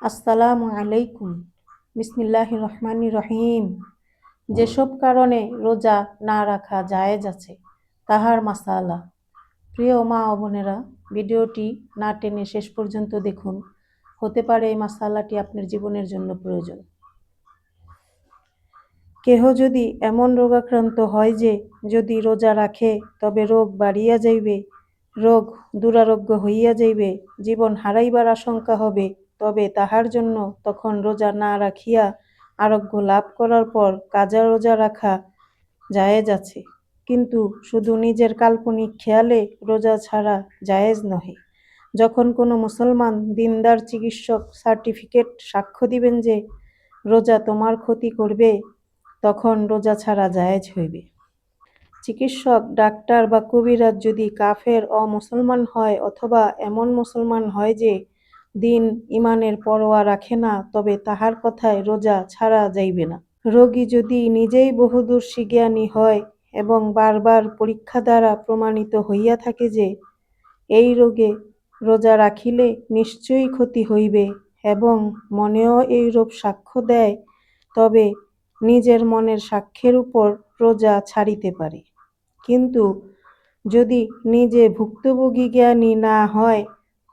আসসালামু আলাইকুম। বিসমিল্লাহির রহমানির রহিম। যেসব কারণে রোজা না রাখা জায়েজ আছে তাহার মাসালা। প্রিয় মা ও বোনেরা, ভিডিওটি না টেনে শেষ পর্যন্ত দেখুন, হতে পারে এই মাসালাটি আপনার জীবনের জন্য প্রয়োজন। কেহ যদি এমন রোগাক্রান্ত হয় যে যদি রোজা রাখে তবে রোগ বাড়িয়া যাইবে, রোগ দুরারোগ্য হইয়া যাইবে, জীবন হারাইবার আশঙ্কা হবে, তবে তাহার জন্য তখন রোজা না রাখিয়া আরোগ্য লাভ করার পর কাজা রোজা রাখা জায়েজ আছে। কিন্তু শুধু নিজের কাল্পনিক খেয়ালে রোজা ছাড়া জায়েজ নহে। যখন কোনো মুসলমান দিনদার চিকিৎসক সার্টিফিকেট সাক্ষ্য দিবেন যে রোজা তোমার ক্ষতি করবে, তখন রোজা ছাড়া জায়েজ হইবে। চিকিৎসক, ডাক্তার বা কবিরাজ যদি কাফের অমুসলমান হয় অথবা এমন মুসলমান হয় যে দিন ইমানের পরোয়া রাখে না, তবে তাহার কথায় রোজা ছাড়া যাইবে না। রোগী যদি নিজেই বহুদূর জ্ঞানী হয় এবং বারবার পরীক্ষা দ্বারা প্রমাণিত হইয়া থাকে যে এই রোগে রোজা রাখিলে নিশ্চয়ই ক্ষতি হইবে এবং মনেও এইরূপ সাক্ষ্য দেয়, তবে নিজের মনের সাক্ষ্যের উপর রোজা ছাড়িতে পারে। কিন্তু যদি নিজে ভুক্তভোগী জ্ঞানী না হয়,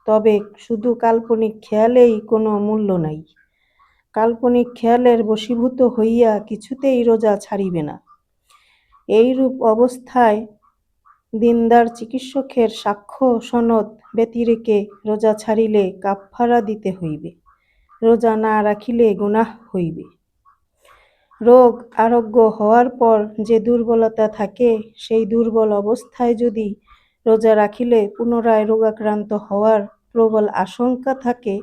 তবে শুধু কাল্পনিক খেয়ালেই কোনো মূল্য নাই। কাল্পনিক খেয়ালের বশীভূত হইয়া কিছুতেই রোজা ছাড়িবে না। এইরূপ অবস্থায় দিনদার চিকিৎসকের সাক্ষ্য সনদ ব্যতিরেকে রোজা ছাড়িলে কাফফারা দিতে হইবে, রোজা না রাখিলে গুনাহ হইবে। রোগ আরোগ্য হওয়ার পর যে দুর্বলতা থাকে, সেই দুর্বল অবস্থায় যদি রোজা রাখিলে পুনরায় রোগাক্রান্ত হওয়ার প্রবল আশঙ্কা থাকে,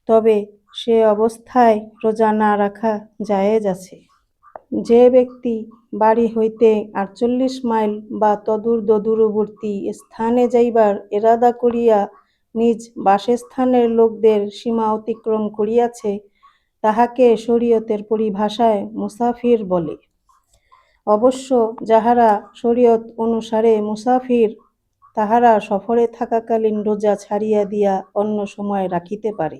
তবে সে অবস্থায় রোজা না রাখা জায়েজ আছে। যে ব্যক্তি বাড়ি হইতে ৪৮ মাইল বা তদূর্ধ্ব দূরবর্তী স্থানে যাইবার এরাদা করিয়া নিজ বাসস্থানের লোকদের সীমা অতিক্রম করিয়াছে, তাহাকে শরীয়তের পরিভাষায় মুসাফির বলে। অবশ্য যাহারা শরীয়ত অনুসারে মুসাফির, তাহারা সফরে থাকাকালীন রোজা ছাড়িয়া দিয়া অন্য সময় রাখিতে পারে।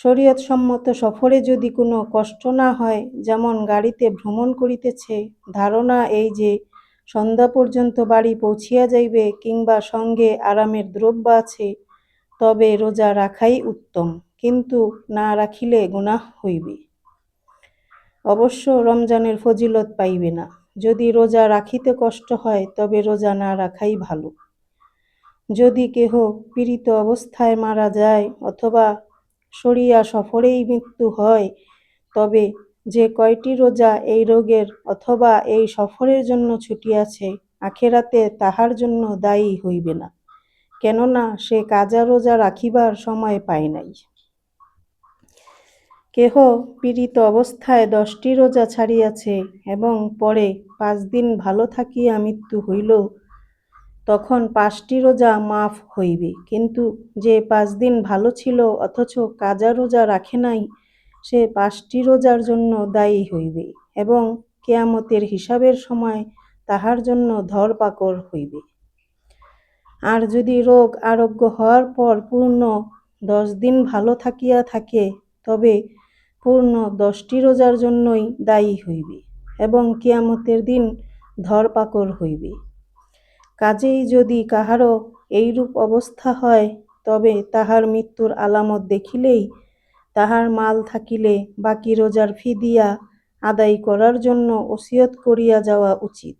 শরীয়তসম্মত সফরে যদি কোনো কষ্ট না হয়, যেমন গাড়িতে ভ্রমণ করিতেছে, ধারণা এই যে সন্ধ্যা পর্যন্ত বাড়ি পৌঁছিয়া যাইবে কিংবা সঙ্গে আরামের দ্রব্য আছে, তবে রোজা রাখাই উত্তম, কিন্তু না রাখিলে গুনাহ হইবে। অবশ্য রমজানের ফজিলত পাইবে না। যদি রোজা রাখিতে কষ্ট হয়, তবে রোজা না রাখাই ভালো। যদি কেহ পীড়িত অবস্থায় মারা যায় অথবা সরিয়া সফরেই মৃত্যু হয়, তবে যে কয়টি রোজা এই রোগের অথবা এই সফরের জন্য ছুটিয়াছে, আখেরাতে তাহার জন্য দায়ী হইবে না, কেননা সে কাজা রোজা রাখিবার সময় পায় নাই। কেহ পীড়িত অবস্থায় 10টি রোজা ছাড়িয়াছে এবং পরে 5 দিন ভালো থাকিয়া মৃত্যু হইল, তখন 5টি রোজা মাফ হইবে। কিন্তু যে 5 দিন ভালো ছিল অথচ কাজা রোজা রাখে নাই, সে 5টি রোজার জন্য দায়ী হইবে এবং কিয়ামতের হিসাবের সময় তাহার জন্য ধরপাকড় হইবে। আর যদি রোগ আরোগ্য হওয়ার পর পূর্ণ 10 দিন ভালো থাকিয়া থাকে, তবে পূর্ণ 10টি রোজার জন্যই দায়ী হইবে এবং কিয়ামতের দিন ধরপাকড় হইবে। কাজেই যদি কাহারও এইরূপ অবস্থা হয়, তবে তাহার মৃত্যুর আলামত দেখিলেই তাহার মাল থাকিলে বাকি রোজার ফিদিয়া আদায় করার জন্য ওসিয়ত করিয়া যাওয়া উচিত।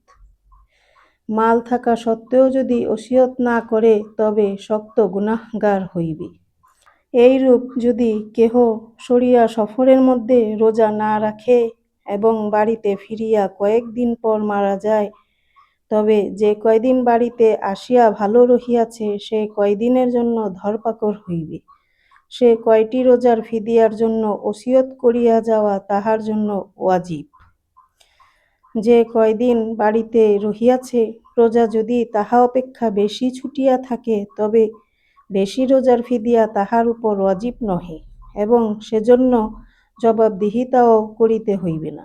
মাল থাকা সত্ত্বেও যদি ওসিয়ত না করে, তবে শক্ত গুনাহগার হইবে। এইরূপ যদি কেহ সরিয়া সফরের মধ্যে রোজা না রাখে এবং বাড়িতে ফিরিয়া কয়েকদিন পর মারা যায়, তবে যে কয়দিন বাড়িতে আসিয়া ভালো রহিয়াছে, সে কয়দিনের জন্য ধরপাকড় হইবে। সে কয়টি রোজার ফিদিয়ার জন্য ওসিয়ত করিয়া যাওয়া তাহার জন্য ওয়াজিব। যে কয়দিন বাড়িতে রহিয়াছে, রোজা যদি তাহা অপেক্ষা বেশি ছুটিয়া থাকে, তবে বেশি রোজার ফিদিয়া তাহার উপর ওয়াজিব নহে এবং সেজন্য জবাবদিহিতাও করিতে হইবে না।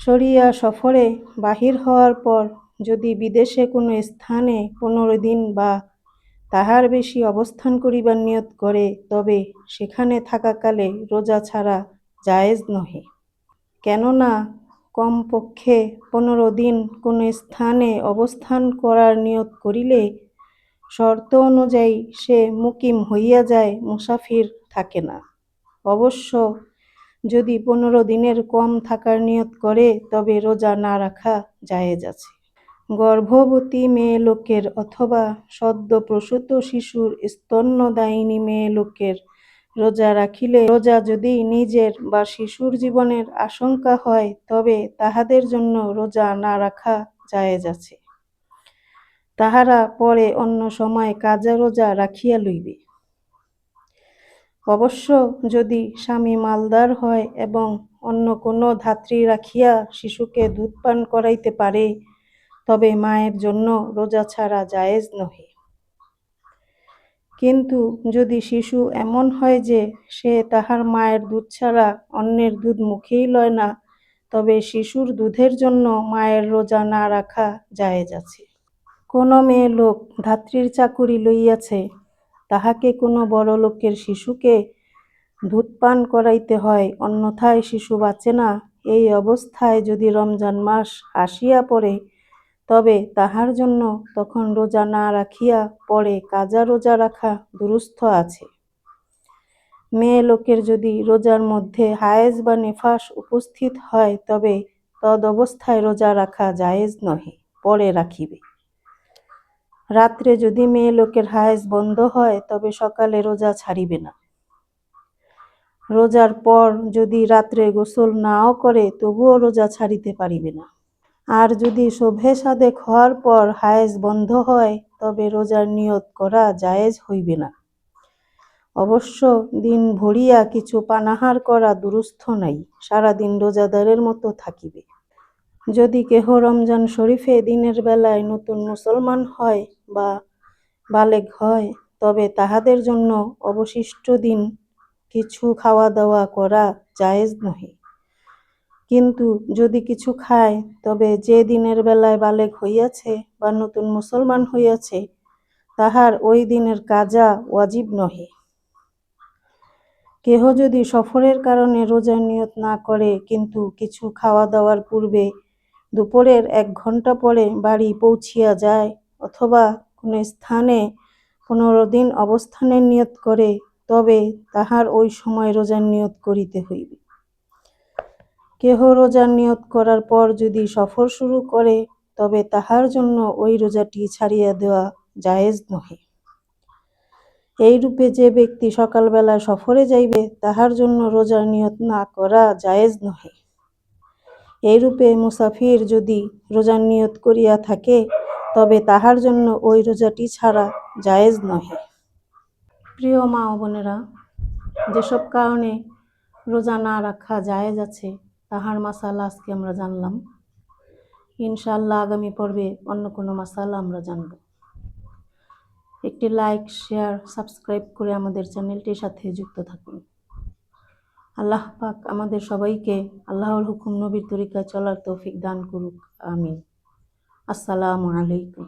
সরিয়া সফরে বাহির হওয়ার পর যদি বিদেশে কোনো স্থানে 15 দিন বা তাহার বেশি অবস্থান করিবার নিয়ত করে, তবে সেখানে থাকাকালে রোজা ছাড়া জায়েজ নহে। কেননা কমপক্ষে 15 দিন কোনো স্থানে অবস্থান করার নিয়ত করিলে শর্ত অনুযায়ী সে মুকিম হইয়া যায়, মুসাফির থাকে না। অবশ্য যদি 15 দিনের কম থাকার নিয়ত করে তবে রোজা না রাখা জায়েজ আছে। গর্ভবতী মেয়ে লোকের অথবা সদ্য প্রসূত শিশুর স্তন্যদায়িনী মেয়ে লোকের রোজা রাখিলে রোজা যদি নিজের বা শিশুর জীবনের আশঙ্কা হয় তবে তাহাদের জন্য রোজা না রাখা জায়েজ আছে। তাহারা পরে অন্য সময় কাজা রোজা রাখিয়া লইবে। অবশ্য যদি স্বামী মালদার হয় এবং অন্য কোনো ধাত্রী রাখিয়া শিশুকে দুধ পান করাইতে পারে তবে মায়ের জন্য রোজা ছাড়া জায়েজ নহে। কিন্তু যদি শিশু এমন হয় যে সে তাহার মায়ের দুধ ছাড়া অন্যের দুধ মুখেই লয় না, তবে শিশুর দুধের জন্য মায়ের রোজা না রাখা জায়েজ আছে। কোনো মেয়ে লোক ধাত্রীর চাকুরি লইয়াছে, তাহাকে কোনো বড় লোকের শিশুকে দুধ পান করাইতে হয়, অন্যথায় শিশু বাঁচে না। এই অবস্থায় যদি রমজান মাস আসিয়া পড়ে তবে তাহার জন্য তখন রোজা না রাখিয়া পরে কাজা রোজা রাখা দুরূহ আছে। মেয়ে লোকের যদি রোজার মধ্যে হায়েজ বা নেফাস উপস্থিত হয় তবে তদ অবস্থায় রোজা রাখা জায়েজ নহে, পরে রাখিবে। রাত্রে যদি মেয়ে লোকের হায়েজ বন্ধ হয় তবে সকালে রোজা ছাড়িবে না। রোজার পর যদি রাত্রে গোসল নাও করে তবুও রোজা ছাড়িতে পারিবে না। আর যদি শোভে সাদেক হওয়ার পর হায়েজ বন্ধ হয় তবে রোজার নিয়ত করা জায়েজ হইবে না। অবশ্য দিন ভরিয়া কিছু পানাহার করা দুরূহ নাই, সারাদিন রোজাদারের মতো থাকিবে। যদি কেহ রমজান শরীফে দিনের বেলায় নতুন মুসলমান হয় বা বালেগ হয় তবে তাহাদের জন্য অবশিষ্ট দিন কিছু খাওয়া দাওয়া করা জায়েজ নহে। কিন্তু যদি কিছু খায় তবে যে দিনের বেলায় বালেগ হইয়াছে বা নতুন মুসলমান হইয়াছে তাহার ওই দিনের কাজা ওয়াজিব নহে। কেহ যদি সফরের কারণে রোজার নিয়ত না করে কিন্তু কিছু খাওয়া দাওয়ার পূর্বে দুপুরের 1 ঘণ্টা পরে বাড়ি পৌঁছিয়া যায় অথবা কোনো স্থানে 15 দিন অবস্থানের নিয়ত করে তবে তাহার ওই সময় রোজার নিয়ত করিতে হইবে। কেহ রোজার নিয়ত করার পর যদি সফর শুরু করে তবে তাহার জন্য ওই রোজাটি ছাড়িয়া দেওয়া জায়েজ নহে। এইরূপে যে ব্যক্তি সকালবেলা সফরে যাইবে তাহার জন্য রোজার নিয়ত না করা জায়েজ নহে। এইরূপে মুসাফির যদি রোজার নিয়ত করিয়া থাকে তবে তাহার জন্য ওই রোজাটি ছাড়া জায়েজ নহে। প্রিয় মা ও বোনেরা, যেসব কারণে রোজা না রাখা জায়েজ আছে তাহার মাসালা আজকে আমরা জানলাম। ইনশাআল্লাহ আগামী পর্বে অন্য কোনো মাসালা আমরা জানব। একটি লাইক, শেয়ার, সাবস্ক্রাইব করে আমাদের চ্যানেলটির সাথে যুক্ত থাকুন। আল্লাহ পাক আমাদের সবাইকে আল্লাহর হুকুম নবীর তরিকায় চলার তৌফিক দান করুক, আমিন। আসসালামু আলাইকুম।